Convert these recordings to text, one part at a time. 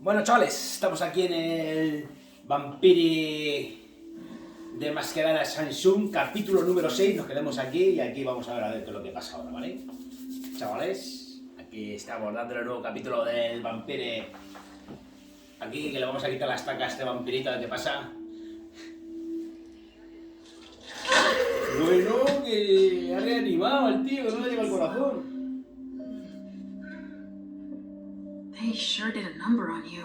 Bueno, chavales, estamos aquí en el Vampiri de Masquerade Swansong, capítulo número 6. Nos quedamos aquí y aquí vamos a ver qué es lo que pasa ahora, ¿vale? Chavales, aquí estamos dando el nuevo capítulo del Vampire. Aquí que le vamos a quitar las tacas a este vampirito, a ver qué pasa. Bueno, que ha reanimado al tío, que no le llega el corazón. They sure did a number on you.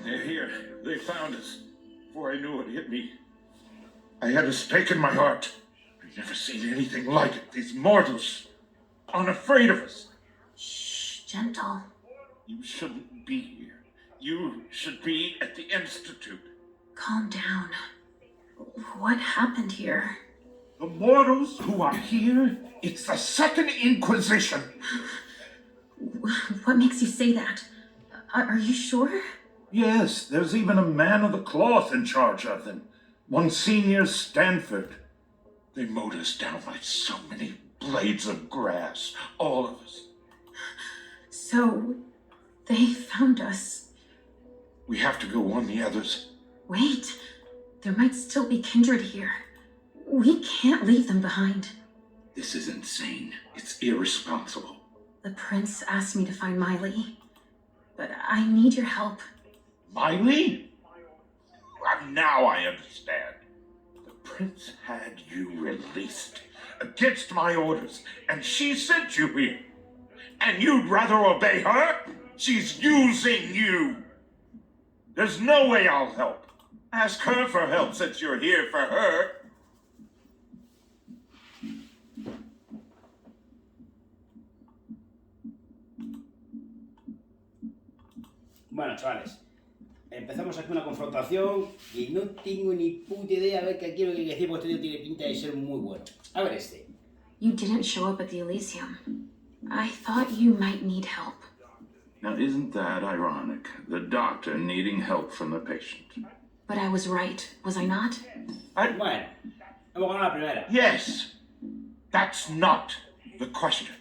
They're here. They found us. Before I knew it hit me, I had a stake in my heart. I've never seen anything like it. These mortals, unafraid of us. Shh, gentle. You shouldn't be here. You should be at the Institute. Calm down. What happened here? The mortals who are here, it's the Second Inquisition. What makes you say that? Are you sure? Yes, there's even a man of the cloth in charge of them. Monsignor Stanford. They mowed us down like so many blades of grass, all of us. So, they found us. We have to go warn the others. Wait, there might still be kindred here. We can't leave them behind. This is insane. It's irresponsible. The prince asked me to find Miley, but I need your help. Miley? Now I understand. The prince had you released against my orders, and she sent you here. And you'd rather obey her? She's using you. There's no way I'll help. Ask her for help since you're here for her. Bueno, chavales, empezamos aquí una confrontación y no tengo ni puta idea a ver qué quiero que decir porque este tío tiene pinta de ser muy bueno. A ver este. You didn't show up at the Elysium. I thought you might need help. Now, isn't that ironic? The doctor needing help from the patient. But I was right, was I not? Bueno, hemos ganado la primera. Yes, that's not the question.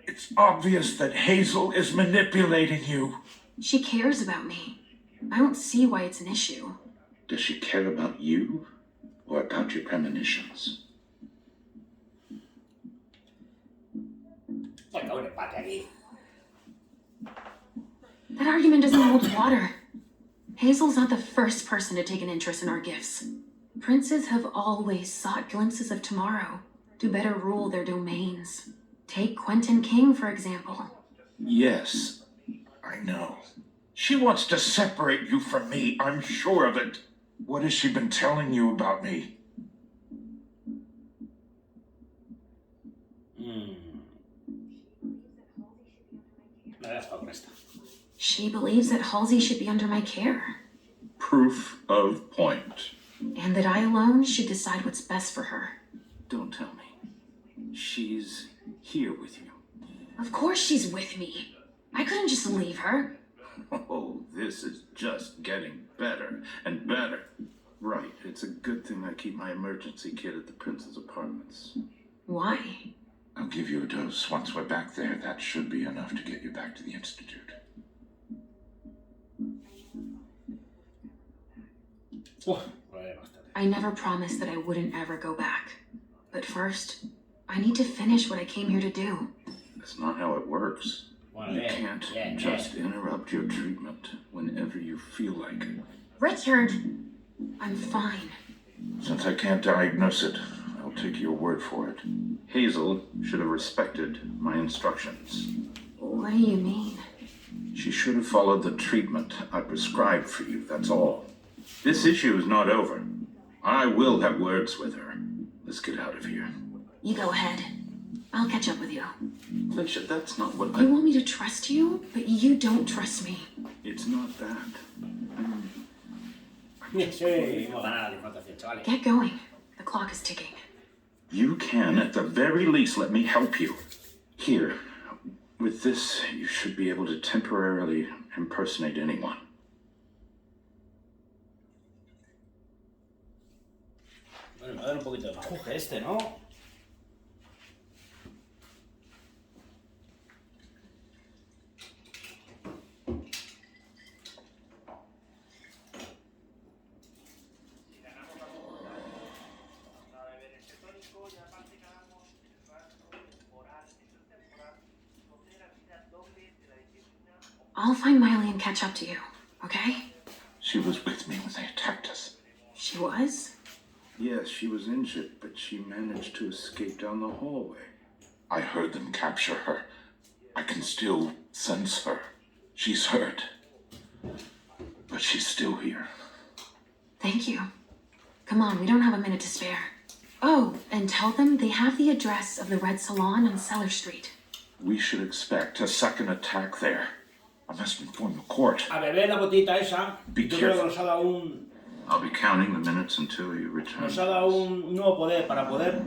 It's obvious that Hazel is manipulating you. She cares about me. I don't see why it's an issue. Does she care about you or about your premonitions? Se acabó el empate aquí. That argument doesn't hold water. Hazel's not the first person to take an interest in our gifts. Princes have always sought glimpses of tomorrow to better rule their domains. Take Quentin King, for example. Yes, I know. She wants to separate you from me, I'm sure of it. What has she been telling you about me? She believes that Halsey should be under my care. Proof of point. And that I alone should decide what's best for her. Don't tell me. She's here with you. Of course she's with me. I couldn't just leave her. Oh, this is just getting better and better. Right, it's a good thing I keep my emergency kit at the prince's apartments. Why? I'll give you a dose once we're back there. That should be enough to get you back to the Institute. I never promised that I wouldn't ever go back. But first, I need to finish what I came here to do. That's not how it works. You can't just interrupt your treatment whenever you feel like it. Richard! I'm fine. Since I can't diagnose it, I'll take your word for it. Hazel should have respected my instructions. What do you mean? She should have followed the treatment I prescribed for you, that's all. This issue is not over. I will have words with her. Let's get out of here. You go ahead. I'll catch up with you. Alicia, that's not what You want me to trust you, but you don't trust me. It's not that. Sí, hemos ganado la confrontación, chavales. Get going. The clock is ticking. You can, at the very least, let me help you. Here, with this, you should be able to temporarily impersonate anyone. Coge este, ¿no? I'll find Miley and catch up to you, okay? She was with me when they attacked us. She was? Yes, she was injured, but she managed to escape down the hallway. I heard them capture her. I can still sense her. She's hurt. But she's still here. Thank you. Come on, we don't have a minute to spare. Oh, and tell them they have the address of the Red Salon on Cellar Street. We should expect a second attack there. I must inform the court. A beber la botita esa. Be Yo creo que careful. nos ha dado un... I'll be counting the minutes until you return. Nos ha dado un nuevo poder para poder...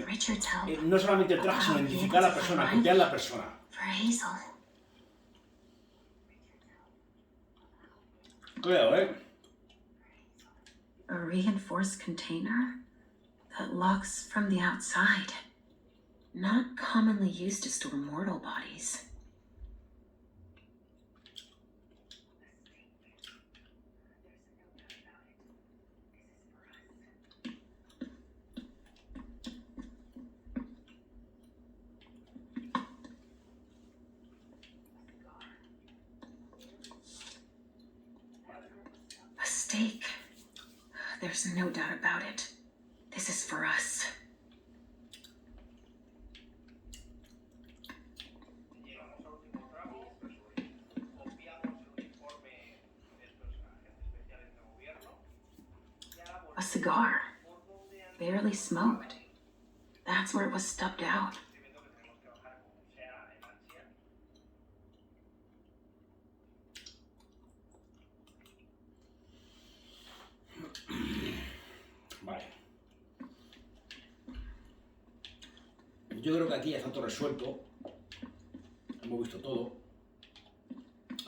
Richard's help. no solamente el traje, sino identificar a la persona, copiar la persona. For Hazel. Creo, ¿eh? A reinforced container that locks from the outside. Not commonly used to store mortal bodies. A stake. There's no doubt about it. This is for us. A cigar. Barely smoked. That's where it was stubbed out. Vale. Yo creo que aquí ya está todo resuelto. Hemos visto todo.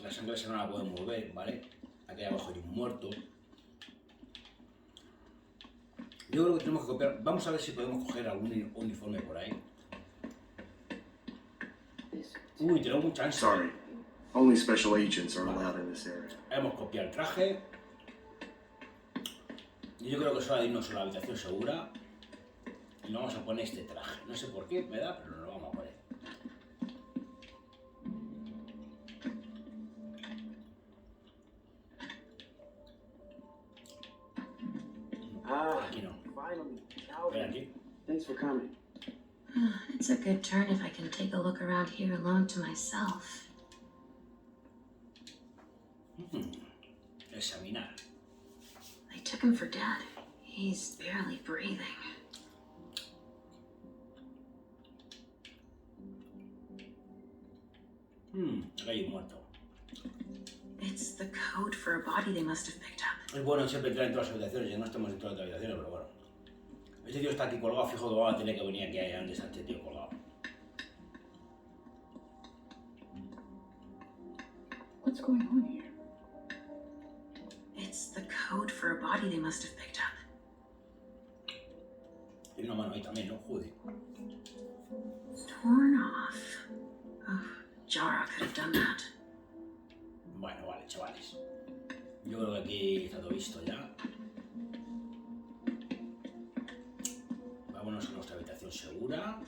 La sangre esa no la podemos mover, ¿vale? Aquí abajo hay un muerto. Yo creo que tenemos que copiar. Vamos a ver si podemos coger algún uniforme por ahí. Uy, tenemos mucha ansia. Sorry. Only special agents are allowed in this area. Hemos copiado el traje. Y yo creo que es hora de irnos a la habitación segura. Y nos vamos a poner este traje. No sé por qué me da, pero nos lo vamos a poner. Aquí no. Finally, Ven aquí. thanks for coming. It's a good turn if I can take a look around here alone to myself. Examinar. They took him for dead. He's barely breathing. Aquí hay un muerto. It's the code for a body they must have picked up. Es bueno siempre entrar en todas las habitaciones. Ya no estamos en todas las habitaciones, pero bueno. Este tío está aquí colgado, fijo que va a tener que venir aquí antes a este tío colgado. What's going on here? It's the code for a body they must have picked up. Hay una mano ahí también, ¿no? Joder. Torn off. Oh, Jara could have done that. Bueno, vale, chavales. Yo creo que aquí está todo visto ya. Vámonos a nuestra habitación segura.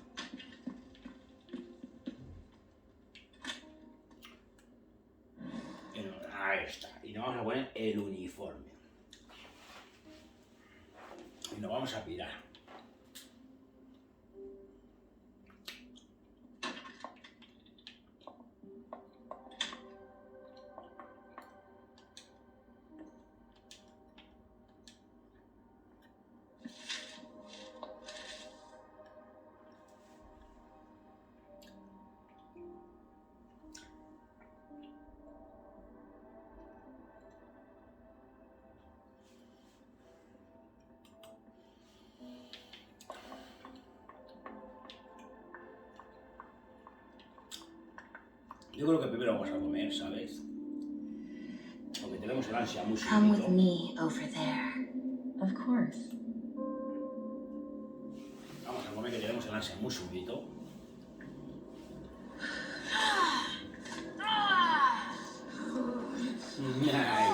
Ahí está. Y nos vamos a poner el uniforme. Y nos vamos a pirar. Yo creo que primero vamos a comer, ¿sabes? Porque tenemos el ansia muy Come with subidito. me over there. Of course. relajarse muy súbito. Ay.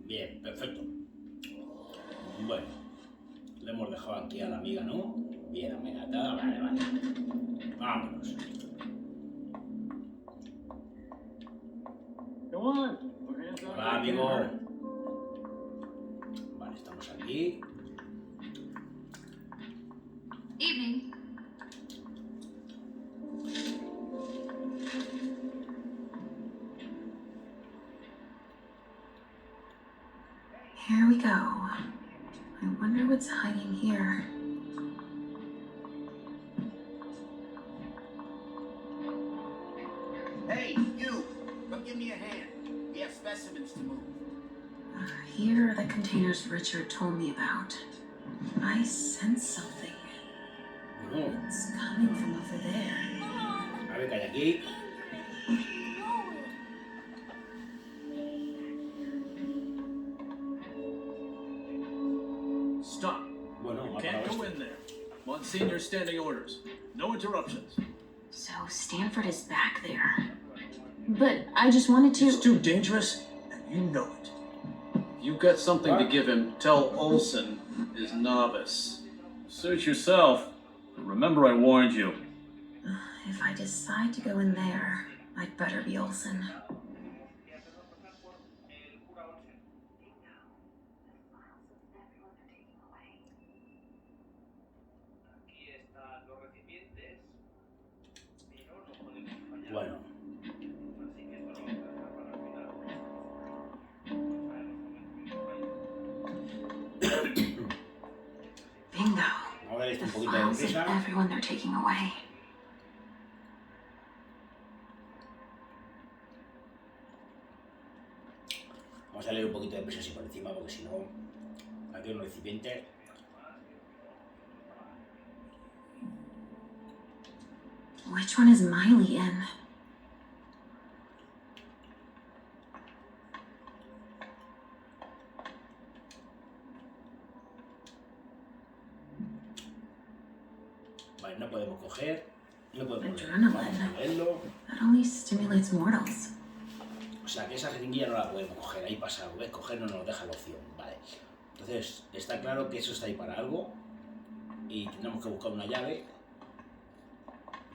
Bien, perfecto. Bueno, le hemos dejado aquí a la amiga, ¿no? Bien amenazada, vale, vale. Vámonos. Go on. Put your hands up. Hola, amigo. Vale, estamos aquí. Evening. Here we go. I wonder what's hiding here. Hey, you! Come give me a hand. We have specimens to move. Here are the containers Richard told me about. I sense something. Bueno, It's coming from over there. a ver qué hay aquí. Stop. Bueno, You ha can't parado go este. in there. Monsignor's standing orders. No interruptions. So Stanford is back there. But I just wanted to. It's too dangerous, and you know it. If you've got something to give him, tell Olson is novice. Suit yourself. But remember I warned you. If I decide to go in there, I'd better be Olsen. Bueno. Bingo. Ahora esto The un poquito de files of prisa. everyone they're taking away. Vamos a leer un poquito de prisa así por encima, porque si no, aquí hay un recipiente. Which one is Miley in? Vale, no podemos coger. No podemos leer. Adrenaline. Vamos a leerlo. That only stimulates mortals. O sea, que esa jeringuilla no la podemos coger. Ahí pasa algo. ¿Ves? Coger no nos deja la opción. Vale. Entonces, está claro que eso está ahí para algo. Y tendremos que buscar una llave.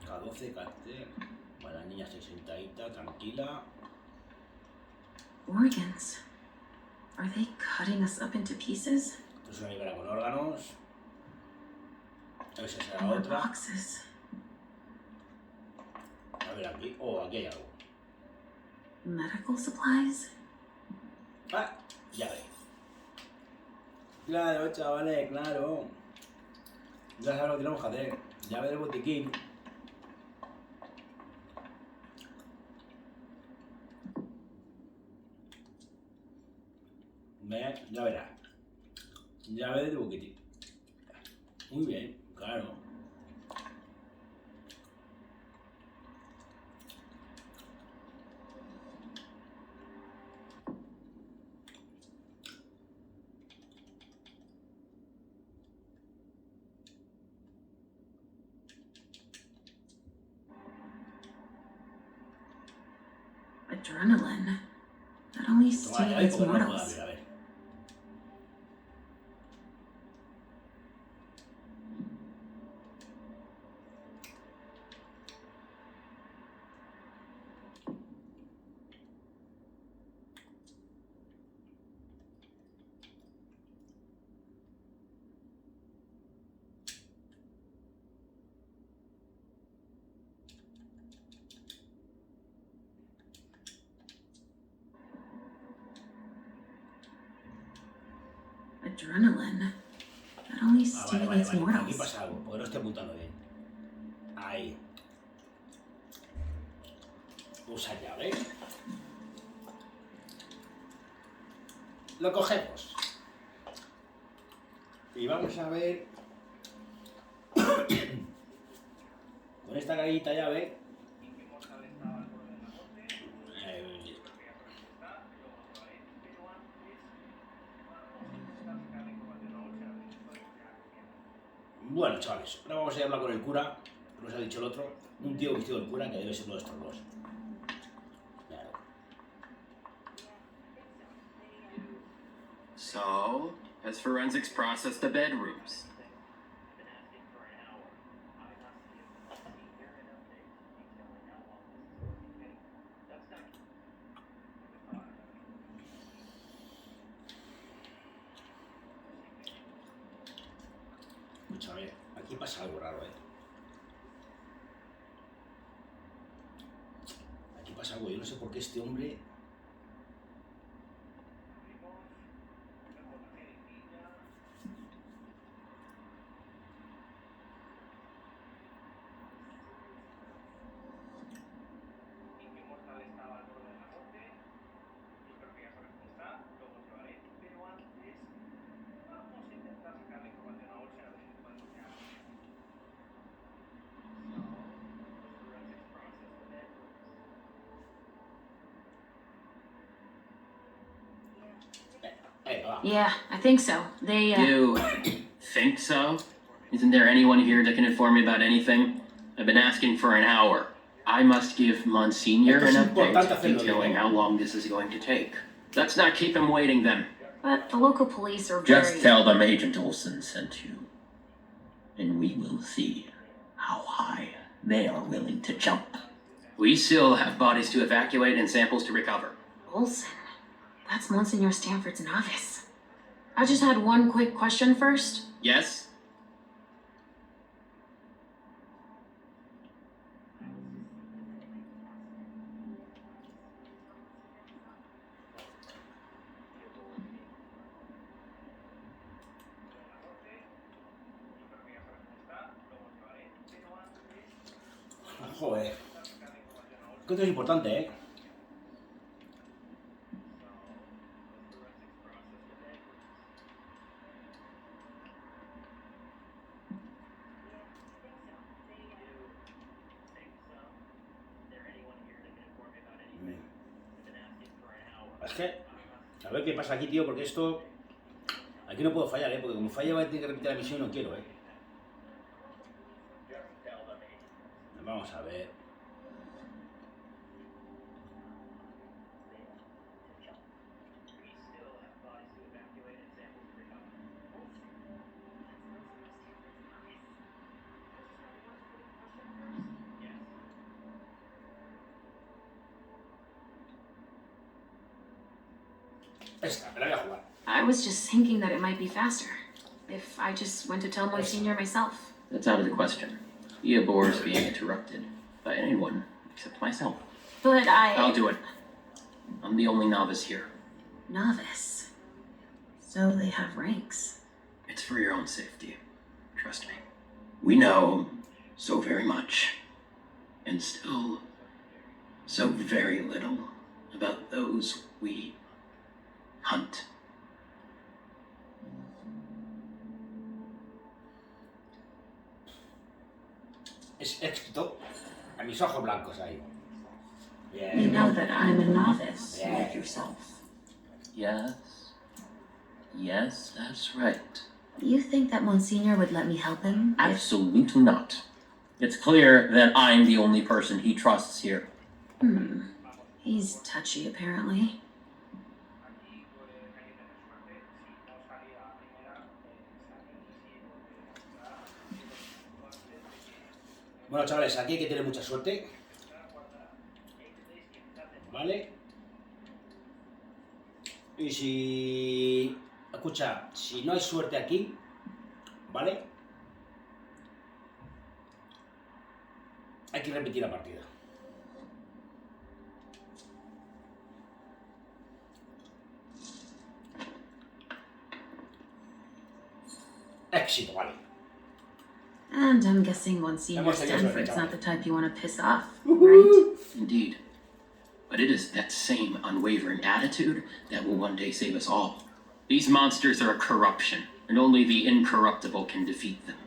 K12, K13. Vale, la niña está sentadita, tranquila. Organs. Are they cutting us up into pieces? Esto es una nevera con órganos. Esa será More otra. boxes. A ver aquí. Oh, aquí hay algo. Medical supplies? Ah, llave. Claro, chavales, claro. Ya sabes lo que tenemos que hacer. Llave del botiquín. ¿Ves? Ya verás. Llave del botiquín. Muy bien, claro. Adrenaline. That only Toma la llave stimulates porque no la puedo mortals. abrir, a ver. Adrenaline. That only Ah, vale, vale, stimulates vale. Aquí mortals. pasa algo, porque no estoy apuntando bien. Ahí. Usar llave. Lo cogemos. Y vamos a ver... Con esta gallita llave... Bueno, chavales, ahora vamos a ir a hablar con el cura, que nos ha dicho el otro, un tío vestido del cura que debe ser uno de estos dos. Claro. So, has forensics processed the bedrooms? Escúchame, aquí pasa algo raro, Aquí pasa algo, yo no sé por qué este hombre... va. Yeah, I think so. They, You think so? Isn't there anyone here that can inform me about anything? I've been asking for an hour. I must give Monsignor an update detailing how long this is going to take. Let's not keep him waiting then. But the local police are very... Just tell them Agent Olsen sent you. And we will see how high they are willing to jump. We still have bodies to evacuate and samples to recover. Olsen? That's Monsignor Stanford's novice. I just had one quick question first. Yes? Joder. Esto es importante, Es que, a ver qué pasa aquí, tío, porque esto... Aquí no puedo fallar, porque como falla voy a tener que repetir la misión y no quiero, Vamos a ver. Esta, me la voy a jugar. I was just thinking that it might be faster. If I just went to tell Monsignor myself. That's out of the question. He abhors being interrupted by anyone except myself. But I'll do it. I'm the only novice here. Novice? So they have ranks. It's for your own safety. Trust me. We know so very much, and still so very little about those we hunt. Es éxito a mis ojos blancos ahí. Bien. You know that I'm a novice, Yeah. like yourself. Yes. Yes, that's right. You think that Monsignor would let me help him? Absolutely not. It's clear that I'm the only person he trusts here. He's touchy, apparently. Bueno, chavales, aquí hay que tener mucha suerte. ¿Vale? Y si... Escucha, si no hay suerte aquí, ¿vale? Hay que repetir la partida. Éxito, vale. And I'm guessing Monsignor Hemos tenido suerte, Stanford's not chaval. the type you want to piss off, right? Indeed. but it is that same unwavering attitude that will one day save us all. These monsters are a corruption, and only the incorruptible can defeat them.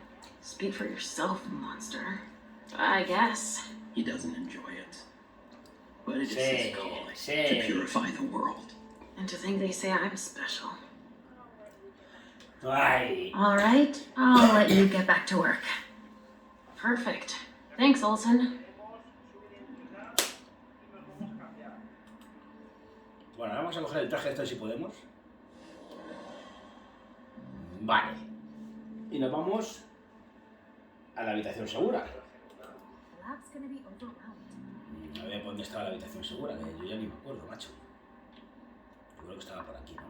Speak for yourself, monster. I guess. He doesn't enjoy it. But it is Sí, his goal sí. to purify the world. And to think they say I'm special. Ay. All right, I'll let you get back to work. Perfect. Thanks, Olsen. Bueno, vamos a coger el traje este si podemos. Vale. Y nos vamos a la habitación segura. A ver dónde estaba la habitación segura, que yo ya ni me acuerdo, macho. Yo creo que estaba por aquí, ¿no?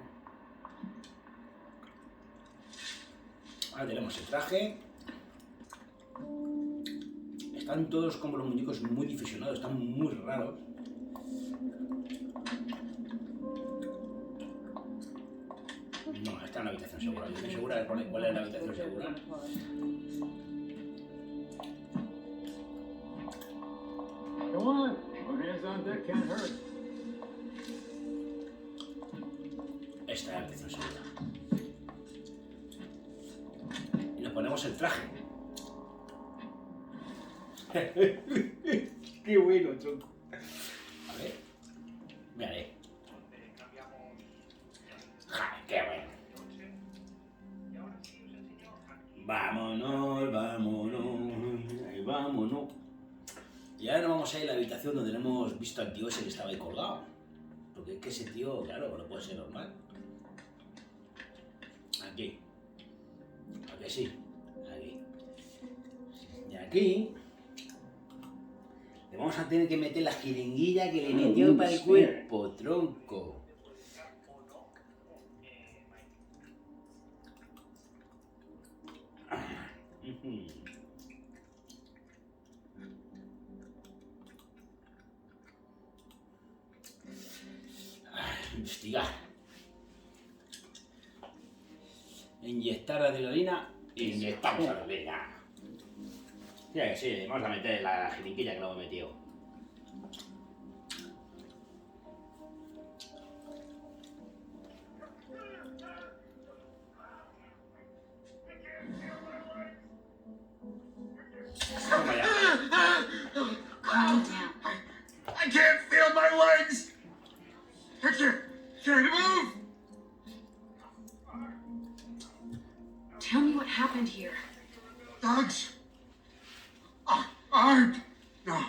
Ahora tenemos el traje. Están todos como los muñecos muy difusionados, están muy raros. No, está en la habitación segura. Yo estoy segura de cuál es la habitación segura. Come on, our hands on deck can't hurt. Esta es la habitación segura. Y nos ponemos el traje. Qué bueno, tronco. A ver. Miraré. Ja, qué bueno. Vámonos, vámonos. Ahí vámonos. Y ahora nos vamos a ir a la habitación donde hemos visto al tío ese que estaba ahí colgado. Porque es que ese tío, claro, no puede ser normal. Aquí. ¿A que sí? Aquí. Y aquí le vamos a tener que meter la jeringuilla que le metió para el cuerpo, tronco. Investigar. Inyectar adrenalina. Inyectamos adrenalina. Sí, sí, vamos a meter la jeringuilla que lo hemos metido. Toma ya. Calm down. I can't feel my legs! I can't move! Tell me what happened here. Thugs? Armed? No,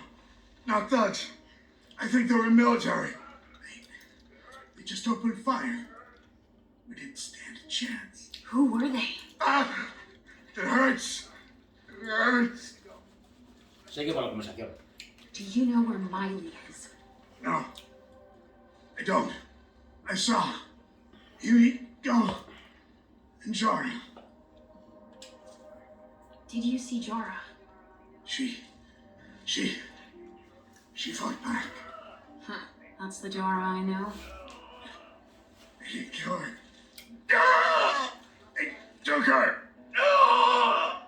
not thugs. I think they were military. They just opened fire. We didn't stand a chance. Who were they? Ah! It hurts. It hurts. Sigue por la conversación. Do you know where Miley is? No, I don't. I saw you go and Jara. Did you see Jara? She fought back. Huh, that's the Jara I know. He killed her. Ah! He took her. Ah!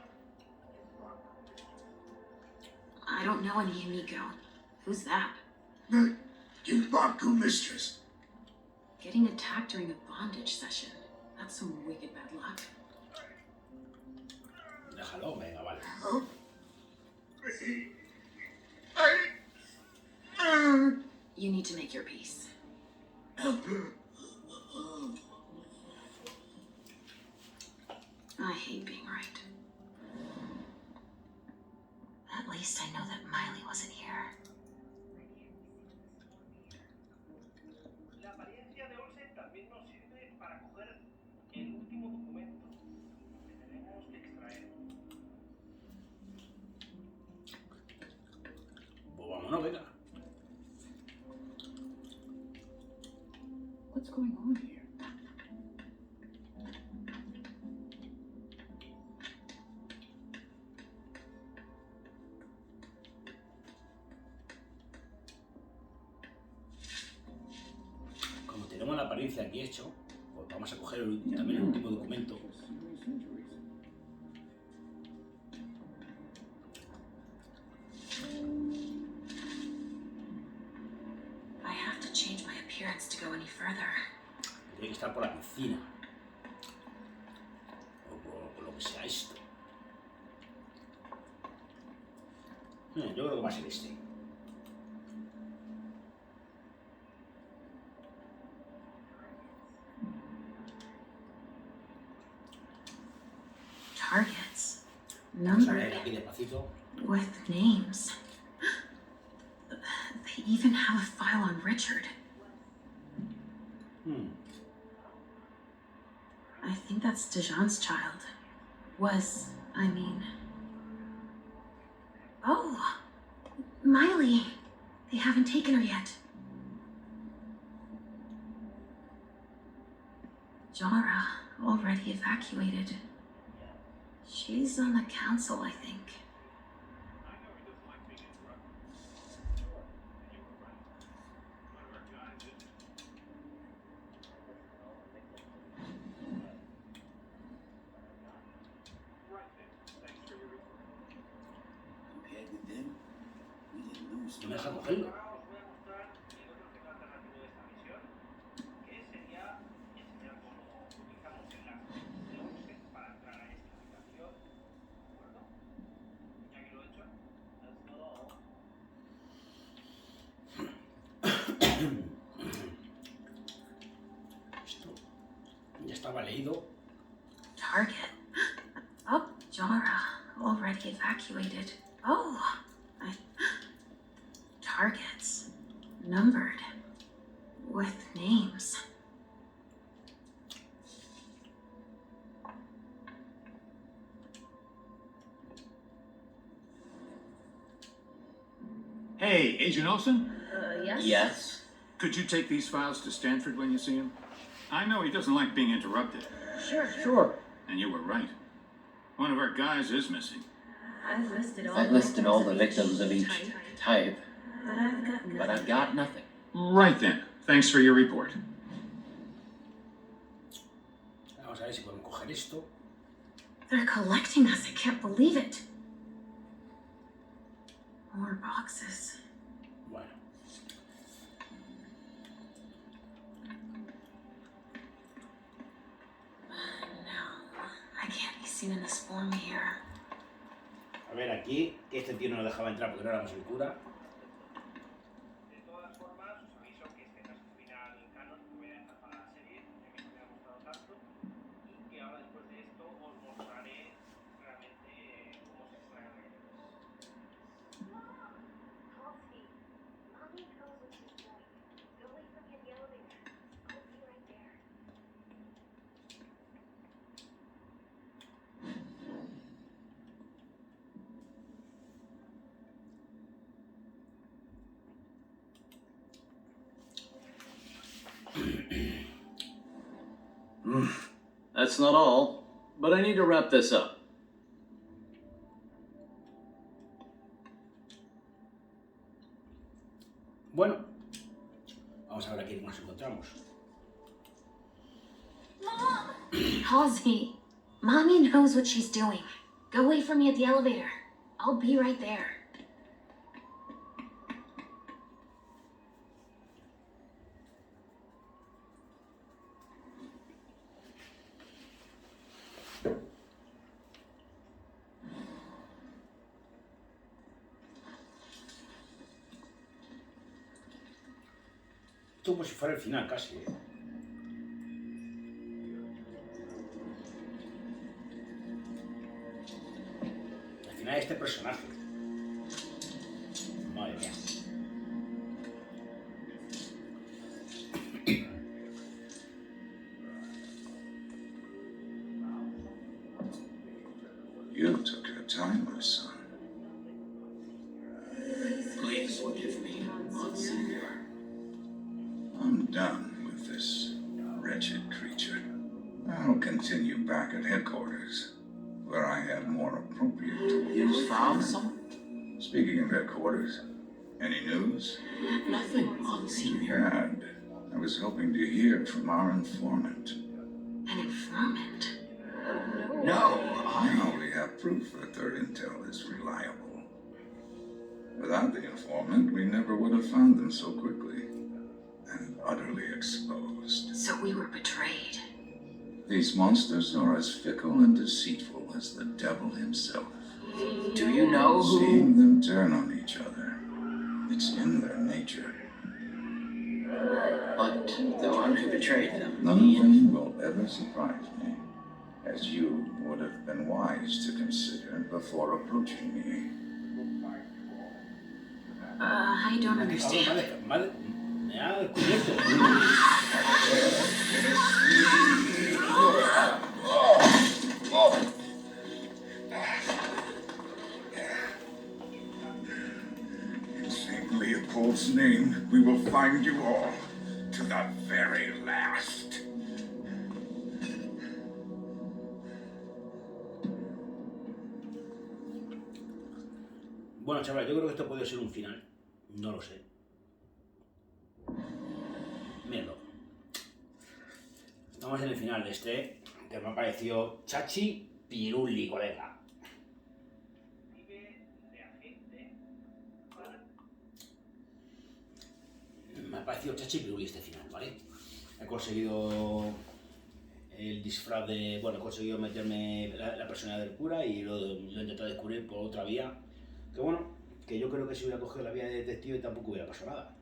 I don't know any Yumiko. Who's that? The Ginbaku mistress. Getting attacked during a bondage session. That's some wicked bad luck. Déjalo, venga, vale. Help me. You need to make your peace. I hate being right. At least I know that Miley wasn't here. La apariencia de Olsen también nos sirve para coger el último documento que tenemos que extraer. Pues vámonos, venga. What's going on here? Como tenemos la apariencia aquí hecho, pues vamos a coger también el último documento. I appearance to go any further. Tiene que estar por la piscina. O por lo que sea esto. Yo creo que va a ser este. Targets. Vamos a leer Numbered. aquí despacito. With names. They even have a file on Richard. I think that's Dijon's child. I mean... Oh! Miley! They haven't taken her yet. Jara, already evacuated. She's on the council, I think. Compared with them, we didn't lose. No me deja cogerlo. Ahora os voy a mostrar el otro efecto alternativo de esta misión, que sería enseñar cómo utilizamos el láser de Olsen para entrar a esta habitación. ¿De acuerdo? Ya que lo he hecho, that's not all. Esto ya estaba leído. Target. Oh, Jara, already evacuated. Oh, Targets. Numbered. With names. Hey, Agent Olsen? Yes? Yes? Could you take these files to Stanford when you see him? I know he doesn't like being interrupted. Sure. And you were right. One of our guys is missing. I've listed all the victims of each type, but but I've got nothing. Right then. Thanks for your report. Vamos a ver si podemos coger esto. They're collecting us. I can't believe it. More boxes. Bueno. No, I can't be seen in this form here. A ver, aquí, este tío no nos dejaba entrar porque no éramos el cura. De todas formas, os aviso que este no es el final canon que voy a dejar para la serie, ya que no me ha gustado tanto, y que ahora después de esto os mostraré realmente cómo se extrae el reino. Coffee. Mommy knows what she's doing. Go wait for me at the elevator. I'll be right there. That's not all, but I need to wrap this up. Bueno, vamos a ver aquí cómo nos encontramos. Halsey, Mommy knows what she's doing. Go wait for me at the elevator. I'll be right there. Esto como si fuera el final casi, ¿eh? El final de este personaje. Madre mía. You took your time, my son. Please forgive me, Monsignor. I'm done with this wretched creature. I'll continue back at headquarters, where I have more appropriate tools. You found some? Speaking of headquarters, any news? Nothing, Monsignor. Good. I was hoping to hear from our informant. An informant? No, Now we have proof that their intel is reliable. Without the informant, we never would have found them so quickly. And utterly exposed. So we were betrayed. These monsters are as fickle and deceitful as the devil himself. Do you know who? Seeing them turn on each other, it's in their nature. But the one who betrayed them. None of them will ever surprise me, as you would have been wise to consider before approaching me. I don't understand. Vale, me ha descubierto. In St. Leopold's name, we will find you all, to the very last. Bueno, chaval, yo creo que esto puede ser un final. No lo sé. Míralo. Estamos en el final de este, que me ha parecido chachi piruli, colega. Me ha parecido chachi piruli este final, ¿vale? He conseguido el disfraz de... Bueno, he conseguido meterme la personalidad del cura y lo he intentado descubrir por otra vía. Que bueno, que yo creo que si hubiera cogido la vía de detective tampoco hubiera pasado nada.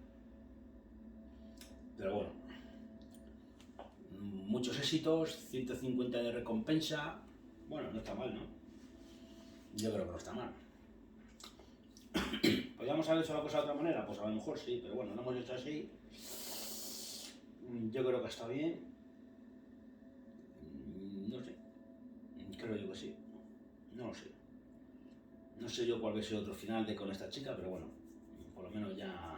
Pero bueno. Muchos éxitos, 150 de recompensa. Bueno, no está mal, ¿no? Yo creo que no está mal. ¿Podríamos haber hecho la cosa de otra manera? Pues a lo mejor sí, pero bueno, lo hemos hecho así. Yo creo que está bien. No sé. Creo yo que sí. No lo sé. No sé yo cuál va a ser otro final de con esta chica, pero bueno, por lo menos ya...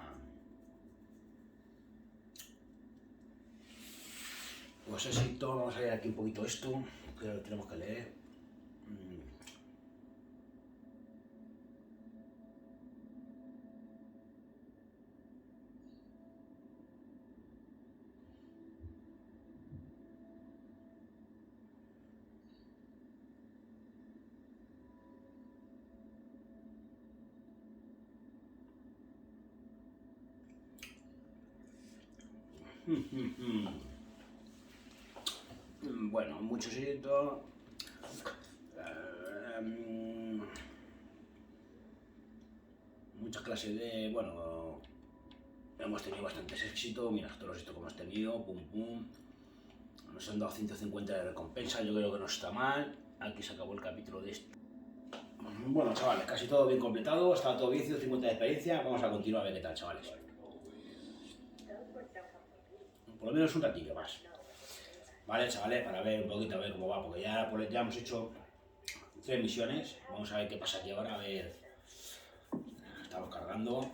Pues éxito, vamos a leer aquí un poquito esto, que lo tenemos que leer. Bueno, mucho éxito. Muchas clases de... Bueno, hemos tenido bastantes éxitos. Mira, todos los éxitos que hemos tenido. Pum, pum. Nos han dado 150 de recompensa. Yo creo que no está mal. Aquí se acabó el capítulo de esto. Bueno, chavales, casi todo bien completado. Está todo bien, 150 de experiencia. Vamos a continuar a ver qué tal, chavales. Por lo menos un ratillo más. Vale, chavales, para ver un poquito, a ver cómo va, porque ya hemos hecho 3 misiones. Vamos a ver qué pasa aquí ahora, a ver. Estamos cargando.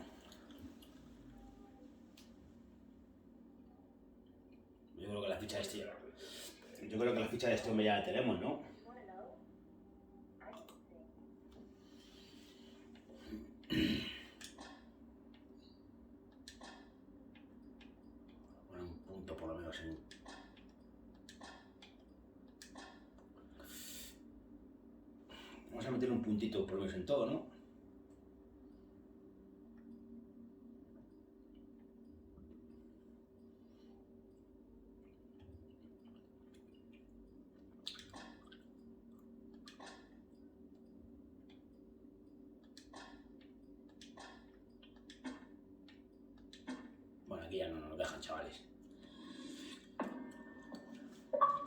Yo creo que la ficha de este... Yo creo que la ficha de este hombre ya la tenemos, ¿no? Bueno, un punto por lo menos en... Vamos a meter un puntito por lo menos en todo, ¿no? Bueno, aquí ya no nos dejan, chavales.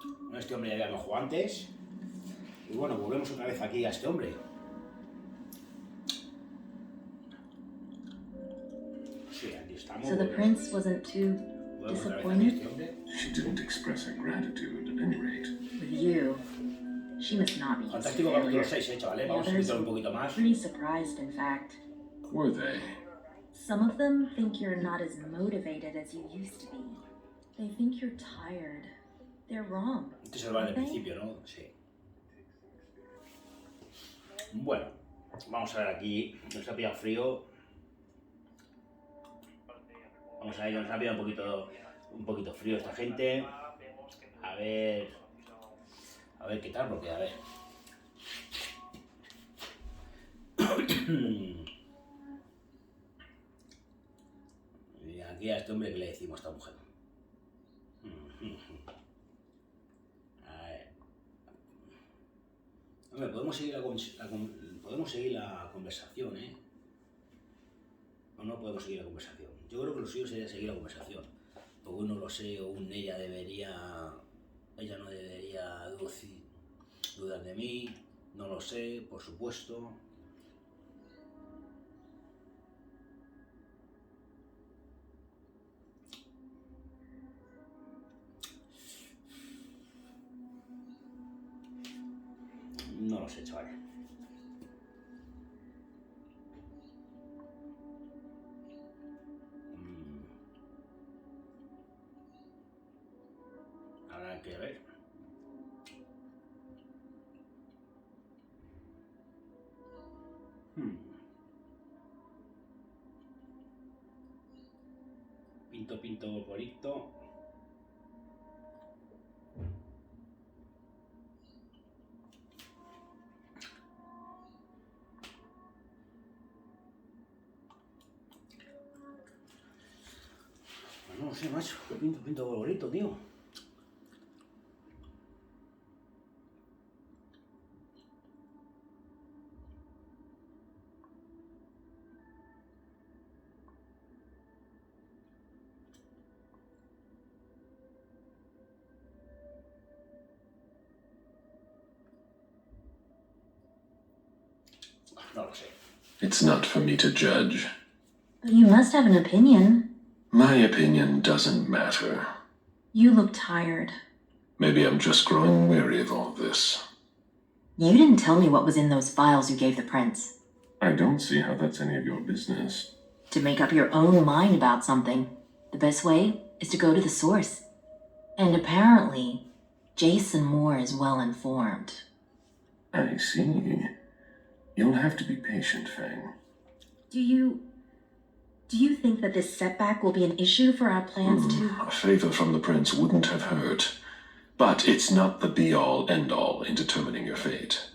Bueno, este hombre ya habíamos jugado antes. Y bueno, volvemos otra vez aquí a este hombre. Sí, aquí estamos. So the prince wasn't too Volvemos otra vez aquí a este disappointed hombre. She didn't express her gratitude at any rate. with you. She must not be used to Fantástico capítulo failure. 6, chavales. The Vamos a others explicar un were poquito más. pretty surprised, in fact. Were they? Some of them think you're not as motivated as you used to be. They think you're tired. They're wrong. Este es el bar del aren't they? principio, ¿no? Sí. Bueno, vamos a ver aquí. Nos ha pillado frío. Vamos a ver que nos ha pillado un poquito frío esta gente. A ver qué tal, porque a ver. Y aquí a este hombre que le decimos a esta mujer. A ver. Hombre, podemos seguir podemos seguir la conversación, ¿eh? O no podemos seguir la conversación. Yo creo que lo suyo sería seguir la conversación. Porque uno lo sé, o ella no debería dudar de mí, no lo sé, por supuesto. No lo sé, chaval. Habrá que ver. Pinto, porito. No lo sé, macho. Pinto, porito, tío. No lo sé. It's not for me to judge. But you must have an opinion. My opinion doesn't matter. You look tired. Maybe I'm just growing weary of all this. You didn't tell me what was in those files you gave the prince. I don't see how that's any of your business. To make up your own mind about something, the best way is to go to the source. And apparently, Jason Moore is well informed. I see. You'll have to be patient, Fang. Do you think that this setback will be an issue for our plans to... A favor from the prince wouldn't have hurt. But it's not the be-all, end-all in determining your fate.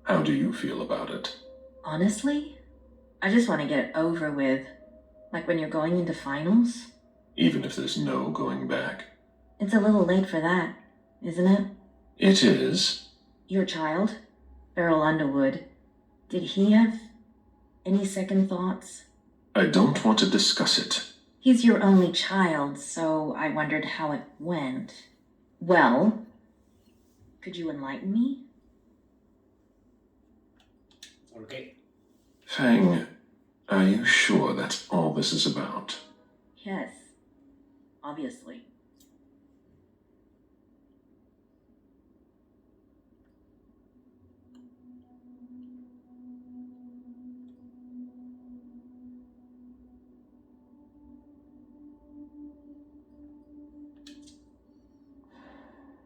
How do you feel about it? Honestly, I just want to get it over with. Like when you're going into finals. Even if there's no going back? It's a little late for that, isn't it? It is. Your child, Beryl Underwood, did he have any second thoughts? I don't want to discuss it. He's your only child, so I wondered how it went. Well, could you enlighten me? Okay. Fang, are you sure that's all this is about? Yes, obviously.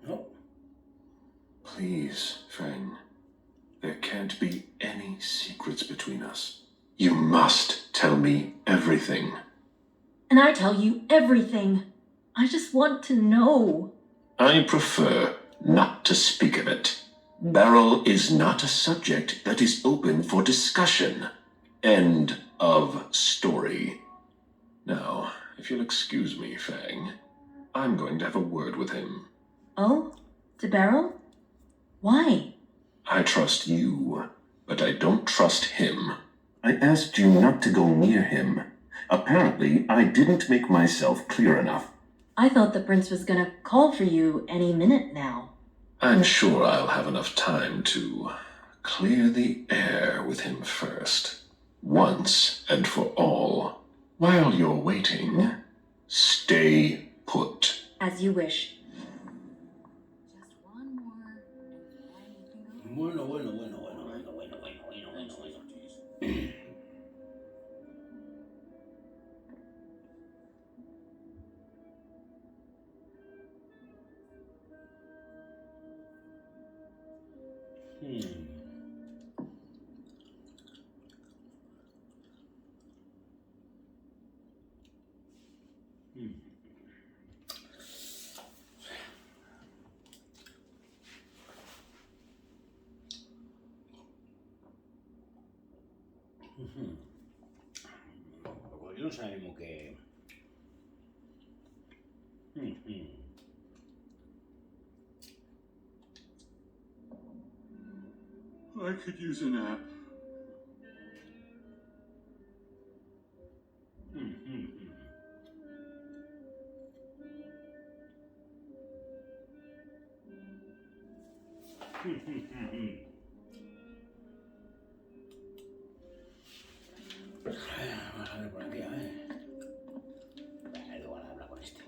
No. Please, Fang. There can't be any secrets between us. You must tell me everything. And I tell you everything. I just want to know. I prefer not to speak of it. Beryl is not a subject that is open for discussion. End of story. Now, if you'll excuse me, Fang, I'm going to have a word with him. Oh? To Beryl? Why? I trust you, but I don't trust him. I asked you not to go near him. Apparently, I didn't make myself clear enough. I thought the prince was gonna call for you any minute now. I'm sure I'll have enough time to clear the air with him first. Once and for all. While you're waiting, stay put. As you wish. Bueno. Pues yo no sabemos qué. I could use a nap. Vamos a ver por aquí, a ver. Igual habla con este.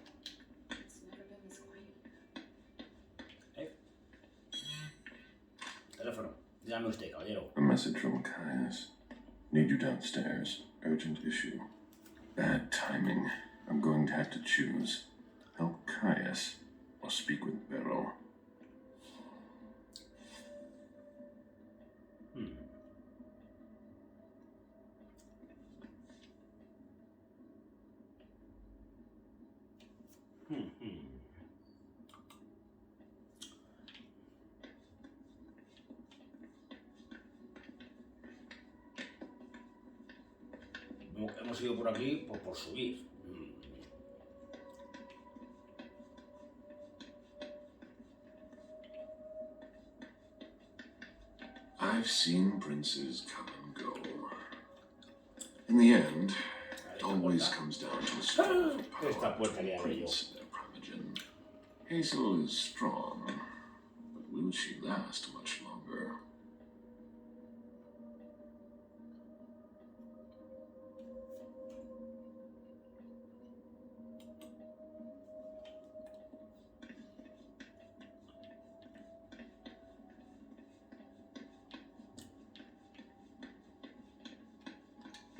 Teléfono. Dígame usted, caballero. A message from Caius. Need you downstairs. Urgent issue. Bad timing. I'm going to have to choose. Help Caius or speak with Beryl. Hemos ido por aquí por subir. I've seen princes come and go. In the end, it always comes down to a struggle for power between the prince and their primogen. Hazel is strong, but will she last much longer?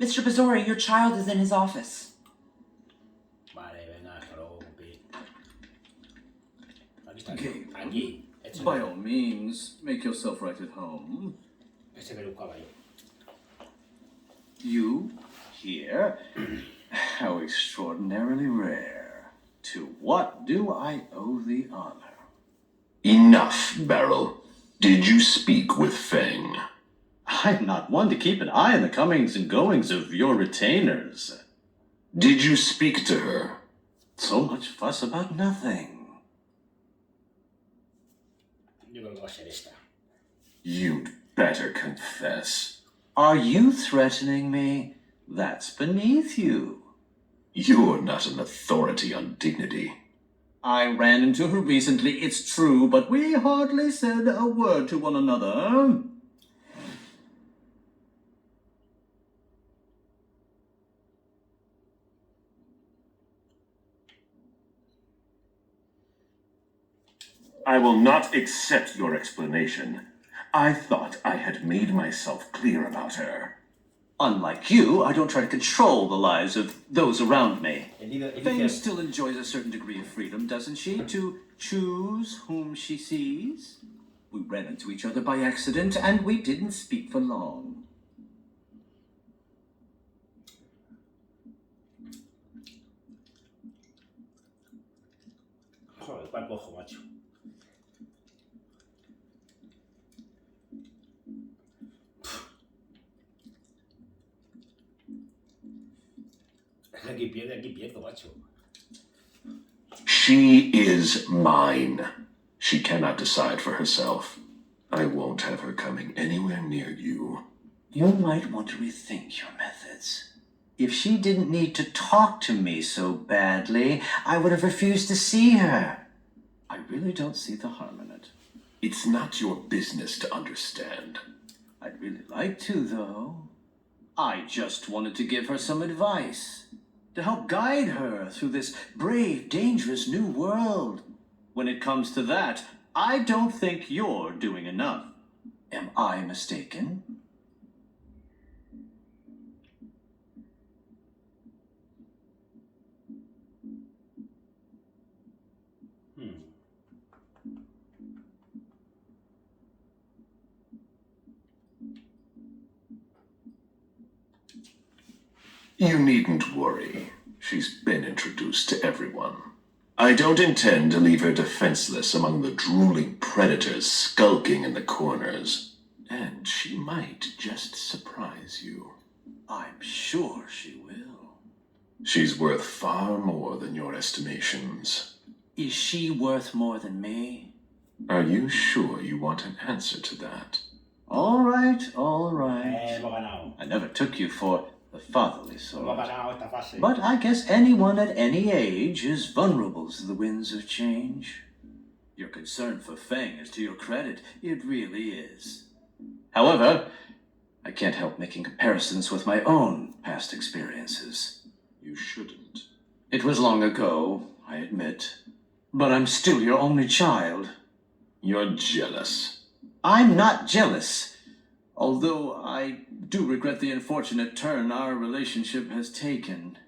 Mr. Bazori, your child is in his office. Vale, venga, hasta luego, compi. Aquí está. Okay. Aquí. By all means, make yourself right at home. Este que buscaba yo. You here? How extraordinarily rare. To what do I owe the honor? Enough, Beryl. Did you speak with Feng? I'm not one to keep an eye on the comings and goings of your retainers. Did you speak to her? So much fuss about nothing. Yo creo que va a ser esta. You'd better confess. Are you threatening me? That's beneath you. You're not an authority on dignity. I ran into her recently, it's true, but we hardly said a word to one another. I will not accept your explanation. I thought I had made myself clear about her. Unlike you, I don't try to control the lives of those around me. Feng Dice, still enjoys a certain degree of freedom, doesn't she? To choose whom she sees? We ran into each other by accident, and we didn't speak for long. joder, ¿cuál cojo, macho? Aquí pierdo, macho. She is mine. She cannot decide for herself. I won't have her coming anywhere near you. You might want to rethink your methods. If she didn't need to talk to me so badly, I would have refused to see her. I really don't see the harm in it. It's not your business to understand. I'd really like to, though. I just wanted to give her some advice, to help guide her through this brave, dangerous new world. When it comes to that, I don't think you're doing enough. Am I mistaken? You needn't worry. She's been introduced to everyone. I don't intend to leave her defenseless among the drooling predators skulking in the corners. And she might just surprise you. I'm sure she will. She's worth far more than your estimations. Is she worth more than me? Are you sure you want an answer to that? All right, all right. Hemos ganado. I never took you for the fatherly Hemos sort. ganado esta fase. But I guess anyone at any age is vulnerable to the winds of change. Your concern for Feng is to your credit. It really is. However, I can't help making comparisons with my own past experiences. You shouldn't. It was long ago, I admit. But I'm still your only child. You're jealous. I'm not jealous. Although I do regret the unfortunate turn our relationship has taken.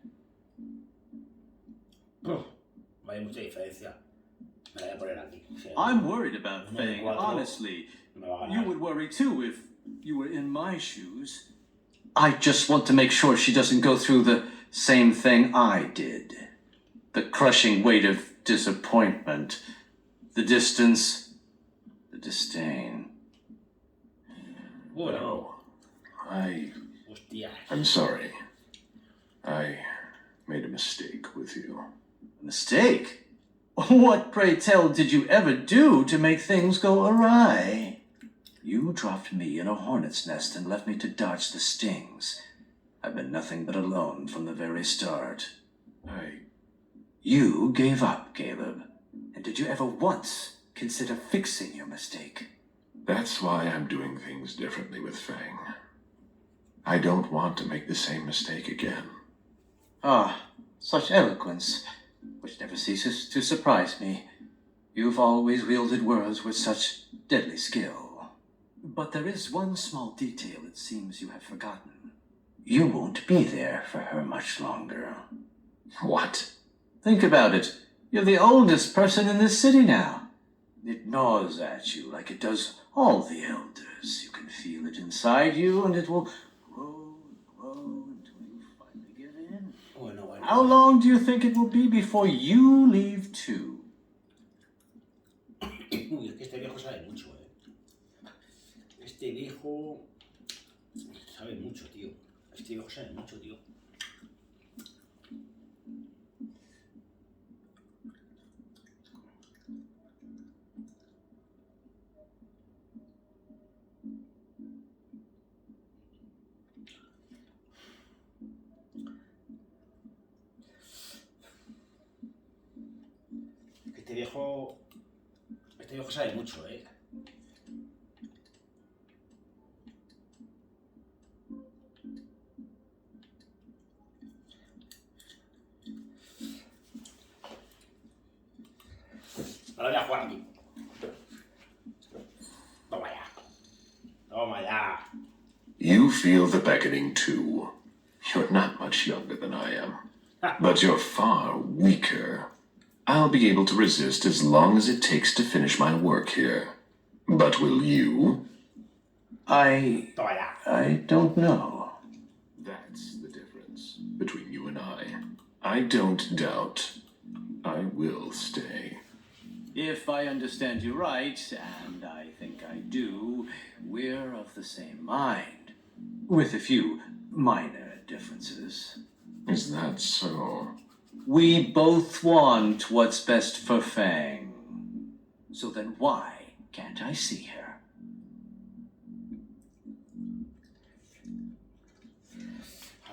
Hay mucha diferencia. Me la voy a poner aquí. Sí, I'm worried about No, Feng, cuatro. honestly. me va a You ganar. would worry too if you were in my shoes. I just want to make sure she doesn't go through the same thing I did. The crushing weight of disappointment. The distance. The disdain. Bueno. Hostia. I'm sorry. I made a mistake with you. A mistake? What, pray tell, did you ever do to make things go awry? You dropped me in a hornet's nest and left me to dodge the stings. I've been nothing but alone from the very start. You gave up, Caleb. And did you ever once consider fixing your mistake? That's why I'm doing things differently with Fang. I don't want to make the same mistake again. Ah, such eloquence, which never ceases to surprise me. You've always wielded words with such deadly skill. But there is one small detail it seems you have forgotten. You won't be there for her much longer. What? Think about it. You're the oldest person in this city now. It gnaws at you like it does all the elders. You can feel it inside you, and it will grow and grow until you finally give in. Bueno. How long do you think it will be before you leave too? Uy, es que este viejo sabe mucho, Este viejo sabe mucho, tío. Este viejo sabe mucho, tío. Este viejo sabe mucho, Ahora voy a jugar aquí. Toma ya. Toma ya. You feel the beckoning too. You're not much younger than I am. But you're far weaker. I'll be able to resist as long as it takes to finish my work here. But will you? I don't know. That's the difference between you and I. I don't doubt. I will stay. If I understand you right, and I think I do, we're of the same mind. With a few minor differences. Is that so? We both want what's best for Fang. So then why can't I see her?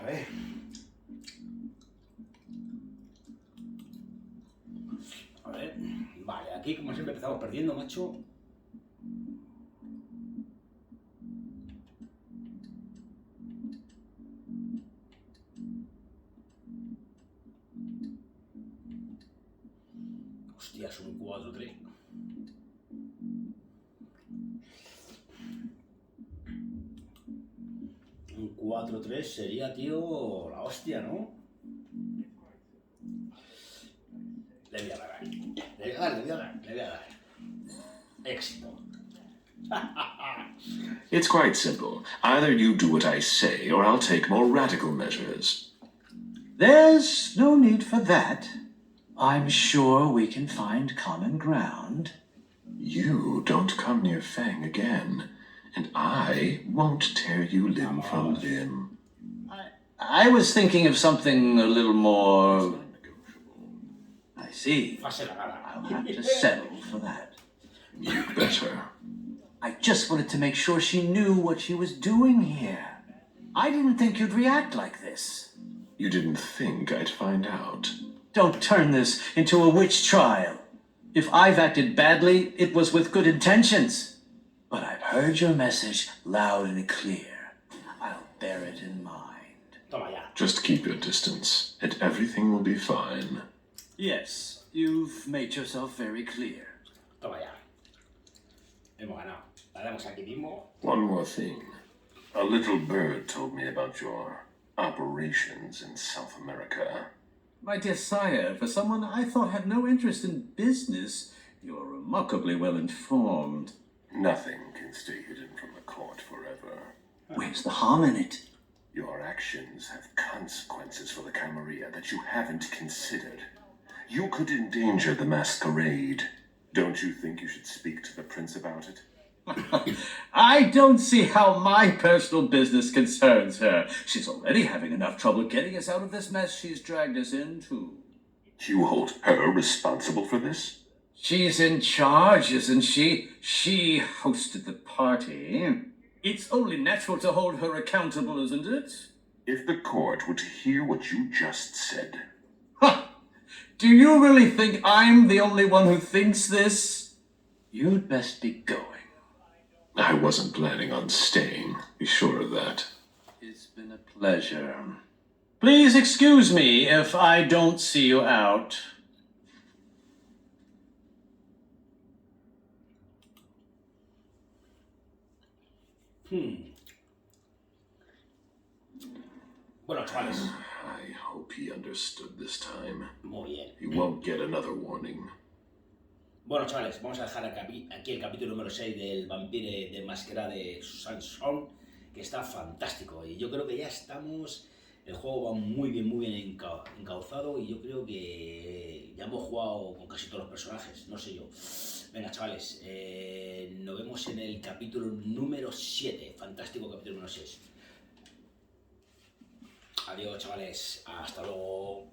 A ver. A ver. Vale, aquí como siempre empezamos perdiendo, macho. Hostia, es un 4-3. Un 4-3 sería, tío, la hostia, ¿no? Le voy a dar. Le voy a dar. Éxito. It's quite simple. Either you do what I say, or I'll take more radical measures. There's no need for that. I'm sure we can find common ground. You don't come near Fang again, and I won't tear you limb from limb. I was thinking of something a little more... I I see. Fase la gala. I'll have to settle for that. You better. I just wanted to make sure she knew what she was doing here. I didn't think you'd react like this. You didn't think I'd find out. Don't turn this into a witch trial. If I've acted badly, it was with good intentions. But I've heard your message loud and clear. I'll bear it in mind. Toma ya. Just keep your distance, and everything will be fine. Yes, you've made yourself very clear. Toma ya. Hemos ganado. La damos aquí mismo. One more thing. A little bird told me about your operations in South America. My dear sire, for someone I thought had no interest in business, you're remarkably well informed. Nothing can stay hidden from the court forever. Where's the harm in it? Your actions have consequences for the Camarilla that you haven't considered. You could endanger the Masquerade. Don't you think you should speak to the prince about it? I don't see how my personal business concerns her. She's already having enough trouble getting us out of this mess she's dragged us into. You hold her responsible for this? She's in charge, isn't she? She hosted the party. It's only natural to hold her accountable, isn't it? If the court were to hear what you just said... Ha! Do you really think I'm the only one who thinks this? You'd best be going. I wasn't planning on staying. Be sure of that. It's been a pleasure. Please excuse me if I don't see you out. Bueno, chavales. I hope he understood this time. Muy bien. He won't get another warning. Bueno, chavales, vamos a dejar aquí el capítulo número 6 del Vampire de Masquerade de Swansong, que está fantástico. Y yo creo que ya estamos... El juego va muy bien encauzado y yo creo que ya hemos jugado con casi todos los personajes, no sé yo. Venga, chavales, nos vemos en el capítulo número 7. Fantástico capítulo número 6. Adiós, chavales. Hasta luego.